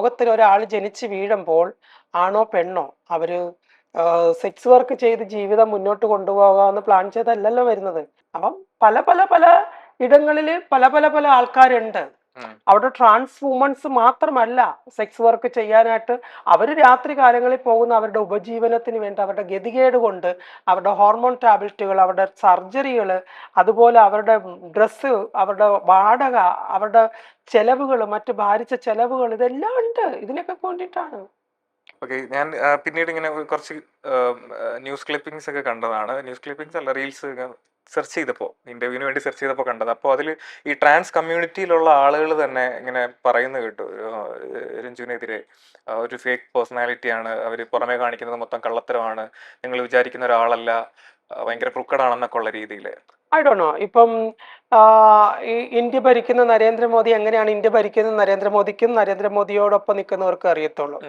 ലോകത്തിൽ ഒരാൾ ജനിച്ച് വീഴുമ്പോൾ ആണോ പെണ്ണോ അവര് സെക്സ് വർക്ക് ചെയ്ത് ജീവിതം മുന്നോട്ട് കൊണ്ടുപോകാമെന്ന് പ്ലാൻ ചെയ്തല്ലല്ലോ വരുന്നത്. അപ്പം പല പല പല ഇടങ്ങളില് പല പല പല ആൾക്കാരുണ്ട്. ഉം. അവിടെ ട്രാൻസ് വുമൺസ് മാത്രമല്ല സെക്സ് വർക്ക് ചെയ്യാനായിട്ട് അവർ രാത്രി കാലങ്ങളിൽ പോകുന്ന അവരുടെ ഉപജീവനത്തിന് വേണ്ടി അവരുടെ ഗതികേട് കൊണ്ട് അവരുടെ ഹോർമോൺ ടാബ്ലറ്റുകൾ അവരുടെ സർജറികൾ അതുപോലെ അവരുടെ ഡ്രസ്സ് അവരുടെ വാടക അവരുടെ ചെലവുകൾ മറ്റ് ഭാരിച്ച ചെലവുകൾ ഇതെല്ലാം ഉണ്ട് ഇതിനൊക്കെ വേണ്ടിയിട്ടാണ്. ഓക്കെ, ഞാൻ പിന്നീട് ഇങ്ങനെ കുറച്ച് ന്യൂസ് ക്ലിപ്പിംഗ്സ് ഒക്കെ കണ്ടതാണ്. ന്യൂസ് ക്ലിപ്പിംഗ്സ് അല്ല, റീൽസ് സെർച്ച് ചെയ്തപ്പോൾ, ഇന്റർവ്യൂവിന് വേണ്ടി സെർച്ച് ചെയ്തപ്പോൾ കണ്ടത്. അപ്പോൾ അതിൽ ഈ ട്രാൻസ് കമ്മ്യൂണിറ്റിയിലുള്ള ആളുകൾ തന്നെ ഇങ്ങനെ പറയുന്നത് കേട്ടു, രഞ്ജുവിനെതിരെ ഒരു ഫേക്ക് പേഴ്സണാലിറ്റിയാണ്, അവർ പുറമേ കാണിക്കുന്നത് മൊത്തം കള്ളത്തരമാണ്, നിങ്ങൾ വിചാരിക്കുന്ന ഒരാളല്ല, ഭയങ്കര ക്രുക്കഡാണെന്നൊക്കെ ഉള്ള രീതിയിൽ. ഐ ഡോ നോ. ഇപ്പം ഈ ഇന്ത്യ ഭരിക്കുന്ന നരേന്ദ്രമോദി എങ്ങനെയാണ് ഇന്ത്യ ഭരിക്കുന്നത് നരേന്ദ്രമോദിക്കും നരേന്ദ്രമോദിയോടൊപ്പം നിൽക്കുന്നവർക്ക് അറിയത്തുള്ളൂ.